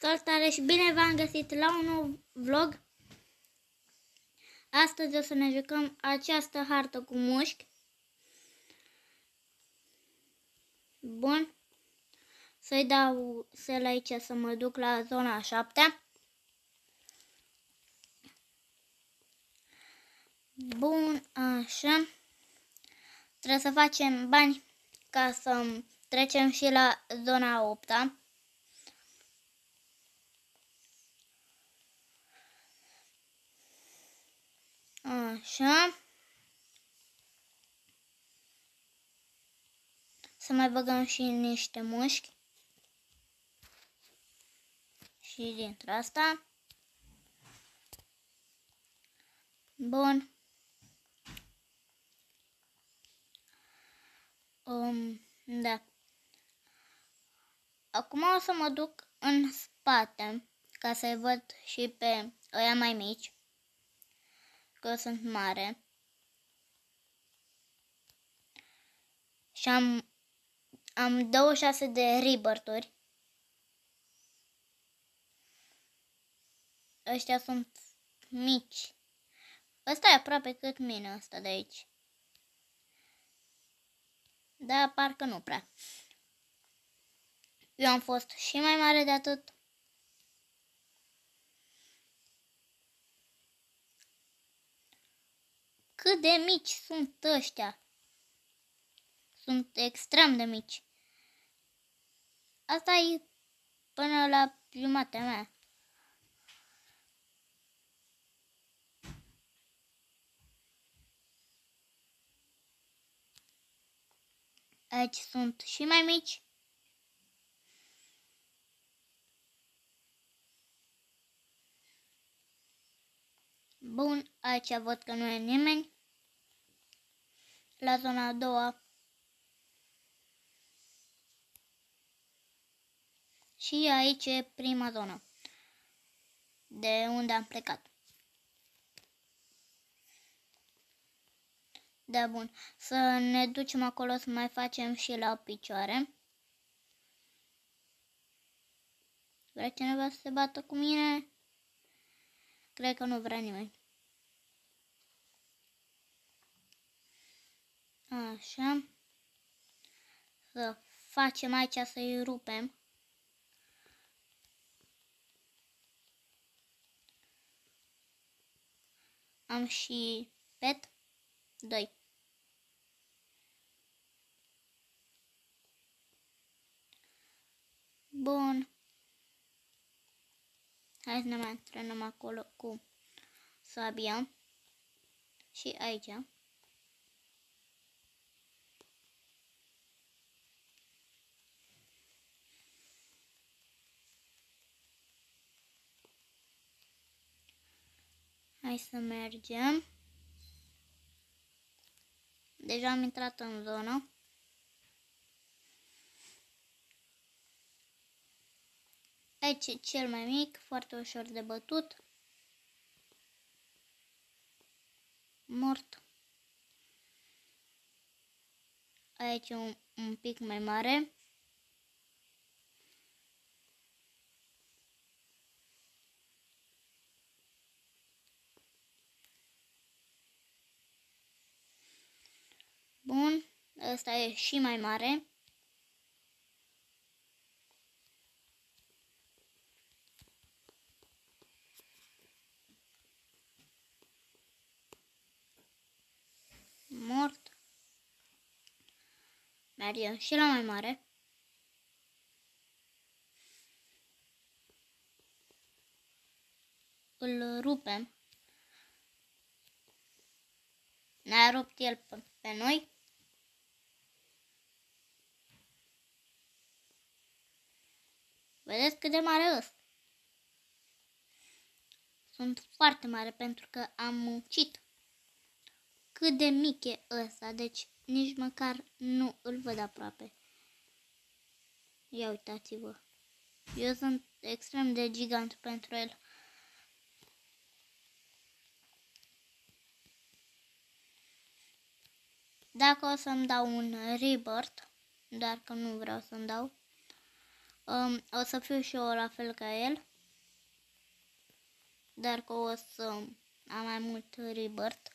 Salutare și bine v-am găsit la un nou vlog. Astăzi o să ne jucăm această hartă cu mușchi. Bun. Să-i dau sel aici să mă duc la zona 7. Bun, așa. Trebuie să facem bani ca să trecem și la zona 8. Așa. Să mai băgăm și niște mușchi. Și dintre asta. Bun. Da. Acum o să mă duc în spate ca să-i văd și pe ăia mai mici, că sunt mare. Și am 26 de rebirth-uri. Ăștia sunt mici. Ăsta e aproape cât mine, ăsta de aici. Da, parcă nu prea. Eu am fost și mai mare de atât. Cât de mici sunt ăștia. Sunt extrem de mici. Asta e până la jumatea mea. Aici sunt și mai mici. Bun, aici văd că nu e nimeni. La zona a doua. Și aici e prima zonă. De unde am plecat. Da, bun. Să ne ducem acolo să mai facem și la picioare. Vrea cineva să se bată cu mine? Cred că nu vrea nimeni. Așa. Să facem aici să-i rupem. Am și pet 2. Bun. Hai să ne mai antrenăm acolo cu sabia. Și aici. Hai să mergem. Deja am intrat în zonă. Aici e cel mai mic, foarte ușor de bătut. Mort. Aici un pic mai mare. Bun, ăsta e și mai mare. Mort. Mergem și la mai mare. Îl rupem. Ne-a rupt el pe noi. Vedeți cât de mare ăsta? Sunt foarte mare pentru că am muncit. Cât de mic e ăsta, deci nici măcar nu îl văd aproape. Ia uitați-vă. Eu sunt extrem de gigant pentru el. Dacă o să-mi dau un rebirth, dar că nu vreau să-mi dau, O să fiu și eu la fel ca el. Dar că o să am mai mult rebirth.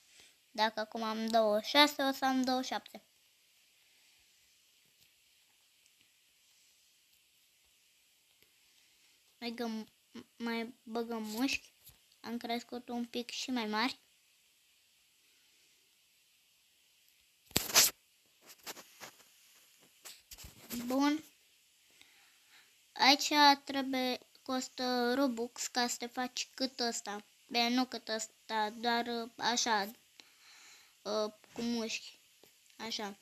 Dacă acum am 26, o să am 27. Mai băgăm mușchi. Am crescut un pic și mai mari. Bun. Aici costă Robux ca să te faci cât ăsta. Bine, nu cât ăsta, doar așa, cu mușchi. Așa.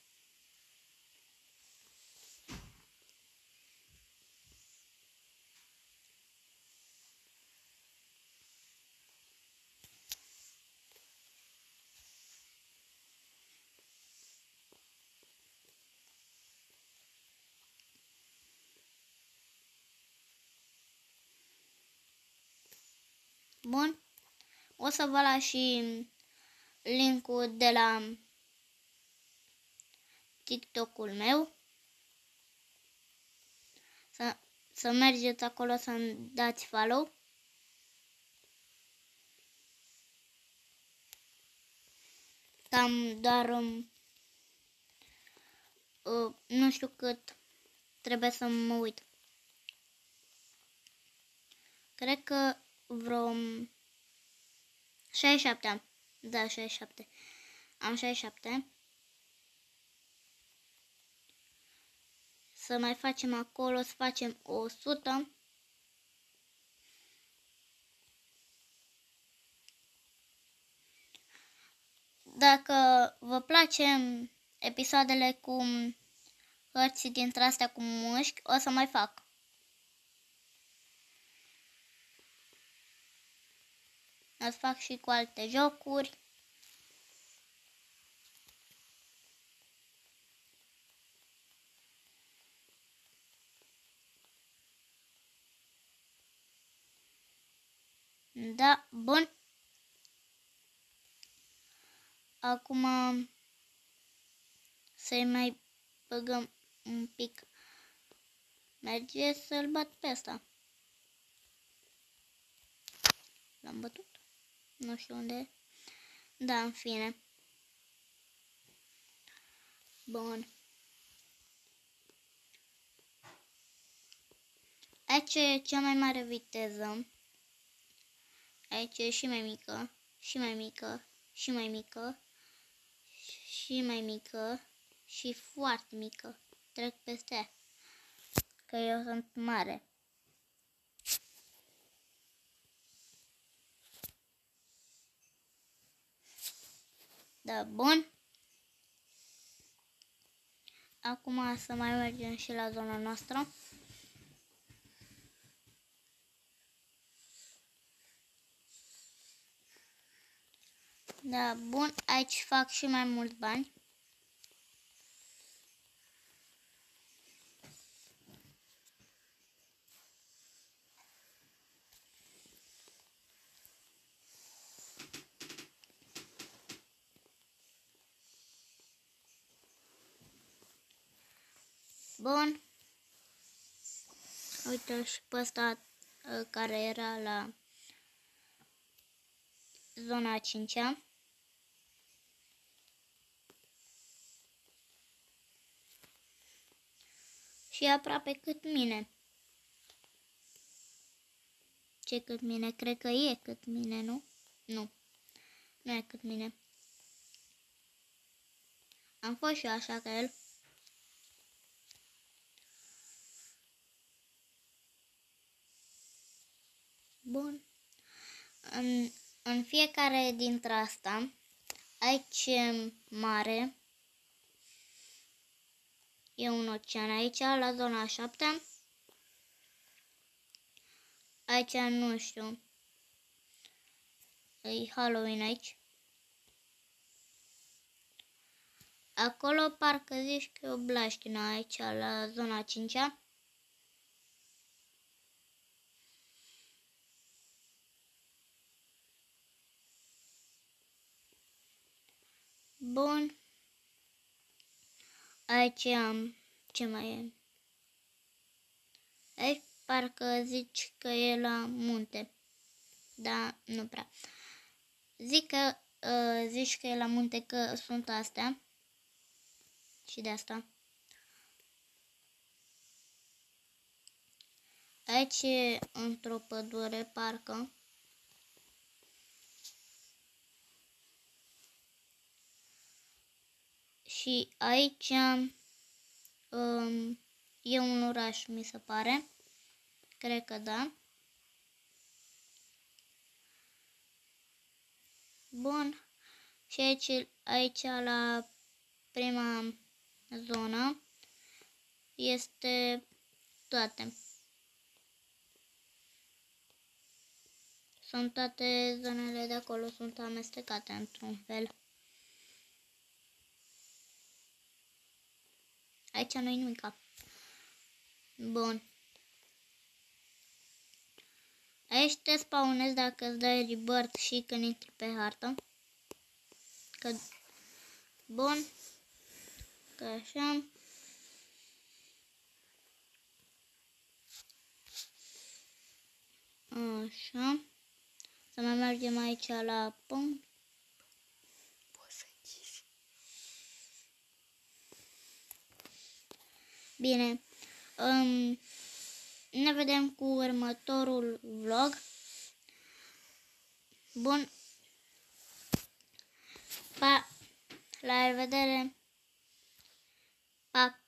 Bun. O să vă las și linkul de la TikTok-ul meu. Să mergeți acolo să-mi dați follow. Cam doar nu știu cât trebuie să mă uit. Cred că vreo 67 am. Da, 67. Am 67. Să mai facem acolo, să facem 100. Dacă vă place episoadele cu hărți dintre astea cu mușchi, o să mai fac. O să fac și cu alte jocuri. Da, bun. Acum să-i mai băgăm un pic. Merge să-l bat pe ăsta. L-am bătut? Nu știu unde e. Da, în fine. Bun. Aici e cea mai mare viteză. Aici e și mai mică, și mai mică, și mai mică, și mai mică, și foarte mică. Trec peste ea, că eu sunt mare. Da, bun. Acum să mai mergem și la zona noastră. Da, bun. Aici fac și mai mult bani. Bun. Uite și pe ăsta care era la zona 5-a. Și aproape cât mine. Ce cât mine? Cred că e cât mine, nu? Nu. Nu e cât mine. Am fost și eu așa ca el. Bun. În fiecare dintre asta, aici e mare. E un ocean aici, la zona 7. Aici nu știu. E Halloween aici. Acolo parcă zici că e o blaștină aici, la zona 5-a. Bun. Aici am... Ce mai e? Aici parcă zici că e la munte, dar nu prea. Zici că e la munte că sunt astea și de asta. Aici e într-o pădure, parcă. Și aici e un oraș, mi se pare. Cred că da. Bun. Și aici la prima zonă este toate. Sunt toate zonele de acolo, sunt amestecate într-un fel. Aici nu-i nimica. Bun. Aici te spawnezi dacă îți dai rebirth și când intri pe hartă. Bun. Că așa. Așa. Să mai mergem aici la punct. Bine. Ne vedem cu următorul vlog. Bun. Pa. La revedere. Pa.